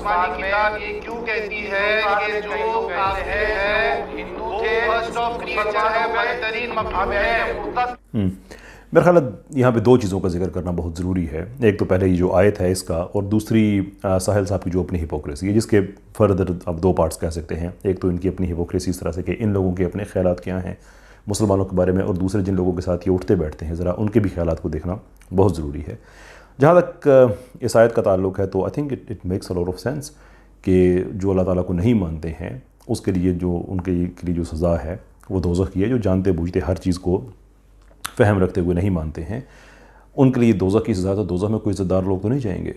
आसमानी किताब ये क्यों कहती है कि जो काफिर हैं हिंदू थे, फर्स्ट ऑफ क्रिएचर है, बेहतरीन मकाम है। मेरा ख्याल है यहाँ पे दो चीज़ों का जिक्र करना बहुत ज़रूरी है। एक तो पहले ये जो आयत है इसका, और दूसरी साहिल साहब की जो अपनी हिपोक्रेसी है, जिसके फर्दर अब दो पार्ट्स कह सकते हैं। एक तो इनकी अपनी हिपोक्रेसी इस तरह से कि इन लोगों के अपने ख्यालात क्या हैं मुसलमानों के बारे में, और दूसरे जिन लोगों के साथ ये उठते बैठते हैं ज़रा उनके भी ख्यालात को देखना बहुत ज़रूरी है। जहाँ तक इस आयत का ताल्लुक़ है तो I think it makes a lot of sense कि जो अल्लाह ताला को नहीं मानते हैं उसके लिए जो उनके लिए जो सज़ा है वो दोज़ख की है। जो जानते बूझते हर चीज़ को फ़हम रखते हुए नहीं मानते हैं उनके लिए दोज़ख की सज़ा। तो दोज़ख में कोई इज़्ज़तदार लोग तो नहीं जाएंगे।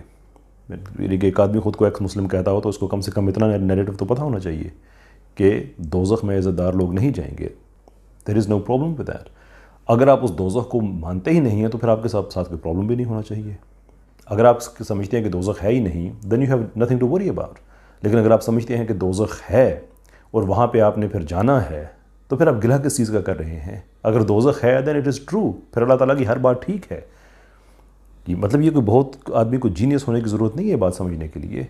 एक आदमी ख़ुद को एक्स मुस्लिम कहता हो तो उसको कम से कम इतना नैरेटिव तो पता होना चाहिए कि दोज़ख में इज़्ज़तदार लोग नहीं जाएंगे। There is no problem with that. अगर आप उस दोज़ख को मानते ही नहीं हैं तो फिर आपके साथ कोई प्रॉब्लम भी नहीं होना चाहिए। अगर आप समझते हैं कि दोज़ख है ही नहीं, then you have nothing to worry about. लेकिन अगर आप समझते हैं कि दोज़ख है और वहाँ पे आपने फिर जाना है तो फिर आप गिला किस चीज़ का कर रहे हैं? अगर दोज़ख है देन इट इज़ ट्रू, फिर अल्लाह ताला की हर बात ठीक है। कि मतलब ये कोई बहुत आदमी को जीनियस होने की ज़रूरत नहीं है बात समझने के लिए।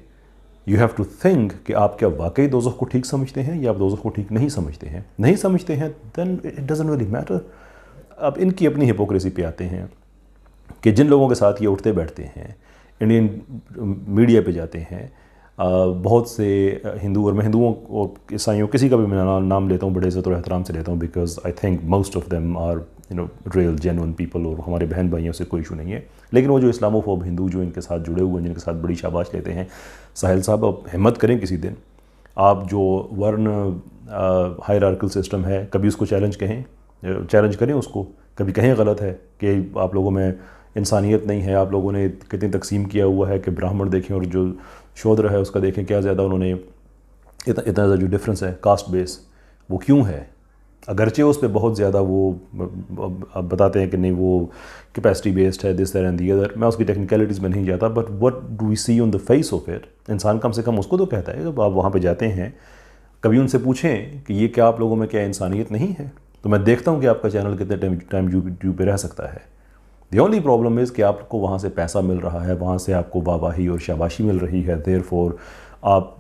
यू हैव टू थिंक कि आप क्या वाकई दोज़ख को ठीक समझते हैं या आप दोज़ख को ठीक नहीं समझते हैं। नहीं समझते हैं then it doesn't really matter. अब इनकी अपनी हिपोक्रेसी पे आते हैं कि जिन लोगों के साथ ये उठते बैठते हैं, इंडियन मीडिया पे जाते हैं, बहुत से हिंदू, और मैं हिंदुओं और ईसाइयों किसी का भी मैं नाम लेता हूँ बड़े इज़्ज़त और एहतराम से लेता हूँ, because I think most of them are real genuine people, और हमारे बहन भाइयों से कोई इशू नहीं है। लेकिन वो जो इस्लामोफोब हिंदू जो इनके साथ जुड़े हुए हैं, जिनके साथ बड़ी शाबाश लेते हैं, साहिल साहब आप हिम्मत करें किसी दिन, आप जो वर्ण हायरार्किकल सिस्टम है कभी उसको चैलेंज करें उसको, कभी कहें गलत है कि आप लोगों में इंसानियत नहीं है, आप लोगों ने कितनी तकसीम किया हुआ है कि ब्राह्मण देखें और जो शूद्र है उसका देखें क्या ज़्यादा उन्होंने इतना ज़्यादा जो डिफरेंस है कास्ट बेस वो क्यों है। अगरचे उस पर बहुत ज़्यादा वो बताते हैं कि नहीं वो कैपेसिटी बेस्ड है, this that and the other. मैं उसकी टेक्निकलिटीज़ में नहीं जाता, but what do we see on the face of it. इंसान कम से कम उसको तो कहता है जब आप वहाँ पे जाते हैं, कभी उनसे पूछें कि ये क्या आप लोगों में क्या इंसानियत नहीं है। तो मैं देखता हूँ कि आपका चैनल कितने टाइम यूट्यूब पे रह सकता है। द ओनली प्रॉब्लम इज़ कि आपको वहाँ से पैसा मिल रहा है, वहाँ से आपको वाहवाही और शाबाशी मिल रही है, देयरफॉर आप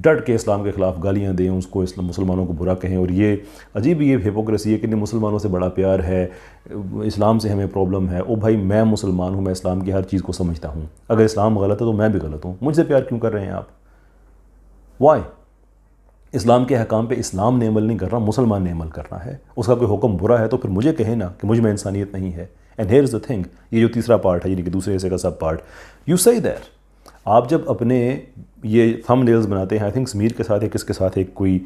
डट के इस्लाम के ख़िलाफ़ गालियाँ दें, उसको मुसलमानों को बुरा कहें। और ये अजीब ये हिपोक्रेसी है कि नहीं मुसलमानों से बड़ा प्यार है, इस्लाम से हमें प्रॉब्लम है। ओ भाई मैं मुसलमान हूँ, मैं इस्लाम की हर चीज़ को समझता हूँ। अगर इस्लाम गलत है तो मैं भी गलत हूँ, मुझसे प्यार क्यों कर रहे हैं आप? वाई? इस्लाम के अहकाम पे इस्लाम ने अमल नहीं कर रहा, मुसलमान ने अमल करना है। उसका कोई हुक्म बुरा है तो फिर मुझे कहे ना कि मुझ में इंसानियत नहीं है। And here is the thing, ये जो तीसरा पार्ट है यानी कि दूसरे हिस्से का सब पार्ट, यू से दैट आप जब अपने ये थंबनेल्स बनाते हैं, आई थिंक समीर के साथ या किसके साथ एक कोई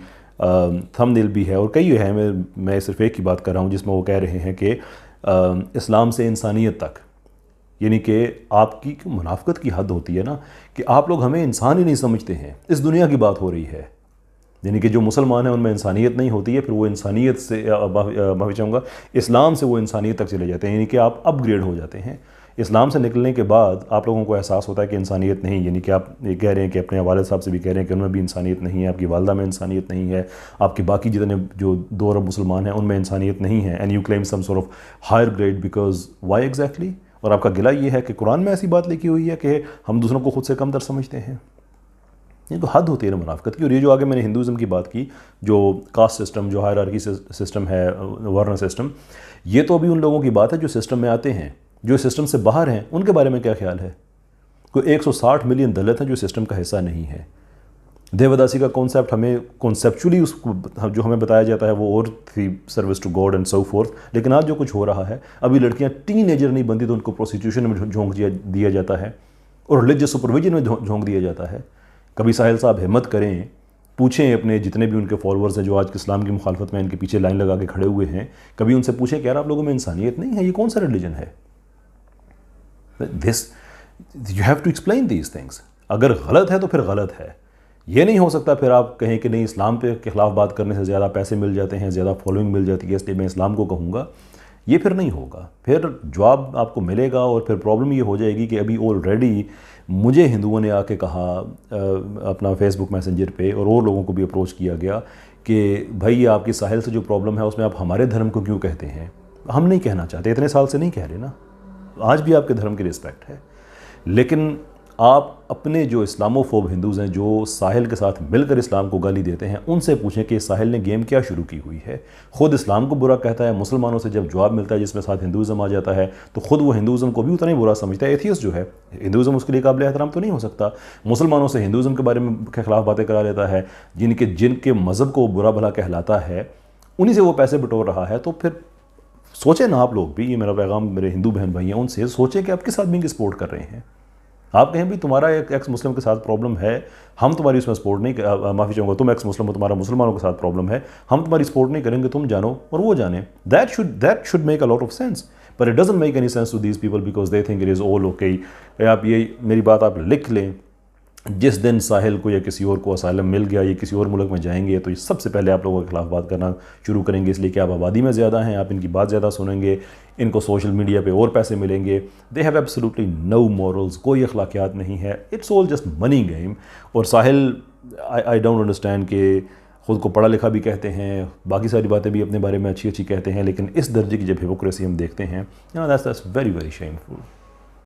थंबनेल भी है और कई है, मैं सिर्फ एक की बात कर रहा हूँ जिसमें वो कह रहे हैं कि इस्लाम से इंसानियत तक, यानी कि आपकी मुनाफकत की हद होती है ना कि आप लोग हमें इंसान ही नहीं समझते हैं। इस दुनिया की बात हो रही है, यानी कि जो मुसलमान हैं उनमें इंसानियत नहीं होती है, फिर वो इंसानियत से मैं चाहूँगा इस्लाम से वो इंसानियत तक चले जाते हैं, यानी कि आप अपग्रेड हो जाते हैं। इस्लाम से निकलने के बाद आप लोगों को एहसास होता है कि इंसानियत नहीं, यानी कि आप ये कह रहे हैं कि अपने वालिद साहब से भी कह रहे हैं कि उनमें भी इंसानियत नहीं है, आपकी वालदा में इंसानियत नहीं है, आपके बाकी जितने जो 2 अरब मुसलमान हैं उनमें इंसानियत नहीं है। And you claim some sort of higher grade because why exactly? और आपका गिला ये है कि कुरान में ऐसी बात लिखी हुई है कि हम दूसरों को खुद से कमतर समझते हैं। ये तो हद होती है ना मुनाफकत की। और ये जो आगे मैंने हिंदुज़म की बात की, जो कास्ट सिस्टम, जो हायरार्की सिस्टम है, वर्ण सिस्टम, ये तो अभी उन लोगों की बात है जो सिस्टम में आते हैं। जो सिस्टम से बाहर हैं उनके बारे में क्या ख्याल है? कोई 160 मिलियन दलित हैं जो सिस्टम का हिस्सा नहीं है। देवदासी का कॉन्सेप्ट हमें कॉन्सेप्चुअली उसको जो हमें बताया जाता है वो और थी service to God and so forth. लेकिन आज जो कुछ हो रहा है, अभी लड़कियां टीनेजर नहीं बनती तो उनको प्रोस्टिट्यूशन में झोंक दिया जाता है और रिलीजियस सुपरविजन में झोंक दिया जाता है। कभी साहिल साहब हिम्मत करें, पूछें अपने जितने भी उनके फॉलोअर्स हैं जो आज इस्लाम की मुखालफत में इनके पीछे लाइन लगा के खड़े हुए हैं, कभी उनसे पूछें कि यार आप लोगों में इंसानियत नहीं है, ये कौन सा रिलीजन है? This you have to explain these things. अगर गलत है तो फिर गलत है। ये नहीं हो सकता फिर आप कहें कि नहीं इस्लाम के खिलाफ बात करने से ज़्यादा पैसे मिल जाते हैं, ज़्यादा फॉलोइंग मिल जाती है इसलिए मैं इस्लाम को कहूँगा। ये फिर नहीं होगा। फिर जवाब आपको मिलेगा और फिर प्रॉब्लम ये हो जाएगी कि अभी ऑलरेडी मुझे हिंदुओं ने आके कहा अपना फेसबुक मैसेंजर पे और लोगों को भी अप्रोच किया गया कि भाई आपकी साहिल से जो प्रॉब्लम है उसमें आप हमारे धर्म को क्यों कहते हैं? हम नहीं कहना चाहते, इतने साल से नहीं कह रहे ना, आज भी आपके धर्म की रिस्पेक्ट है। लेकिन آپ اپنے جو اسلاموفوب ہندوز ہیں جو ساحل کے ساتھ مل کر اسلام کو گالی دیتے ہیں ان سے پوچھیں کہ ساحل نے گیم کیا شروع کی ہوئی ہے. خود اسلام کو برا کہتا ہے, مسلمانوں سے جب جواب ملتا ہے جس میں ساتھ ہندوازم آ جاتا ہے تو خود وہ ہندوازم کو بھی اتنا ہی برا سمجھتا ہے. ایتھیسٹ جو ہے ہندوازم اس کے لیے قابل احترام تو نہیں ہو سکتا. مسلمانوں سے ہندوازم کے بارے میں کے خلاف باتیں کرا لیتا ہے, جن کے مذہب کو برا بھلا کہلاتا ہے انہی سے وہ پیسے بٹور رہا ہے. تو پھر سوچیں نا آپ لوگ بھی, یہ میرا پیغام میرے ہندو بہن بھائی ہیں ان سے سوچیں کہ آپ کس آدمی کی سپورٹ کر رہے ہیں. آپ کہیں بھی تمہارا ایک ایکس مسلم کے ساتھ پرابلم ہے, ہم تمہاری اس میں سپورٹ نہیں, معافی چاہوں گا, تم ایکس مسلم ہو, تمہارا مسلمانوں کے ساتھ پرابلم ہے, ہم تمہاری سپورٹ نہیں کریں گے, تم جانو اور وہ جانے. That should make a lot of sense. But it doesn't make any sense to these people because they think it is all okay. آپ یہ میری بات آپ لکھ لیں, جس دن ساحل کو یا کسی اور کو اسائلم مل گیا یا کسی اور ملک میں جائیں گے تو یہ سب سے پہلے آپ لوگوں کے خلاف بات کرنا شروع کریں گے, اس لیے کہ آپ آبادی میں زیادہ ہیں, آپ ان کی بات زیادہ سنیں گے, ان کو سوشل میڈیا پہ اور پیسے ملیں گے. They have absolutely no morals, کوئی اخلاقیات نہیں ہے, it's all just money game. اور ساحل آئی ڈونٹ انڈرسٹینڈ کہ خود کو پڑھا لکھا بھی کہتے ہیں, باقی ساری باتیں بھی اپنے بارے میں اچھی کہتے ہیں, لیکن اس درجے کی جب ہپوکریسی ہم دیکھتے ہیں, that's very very shameful.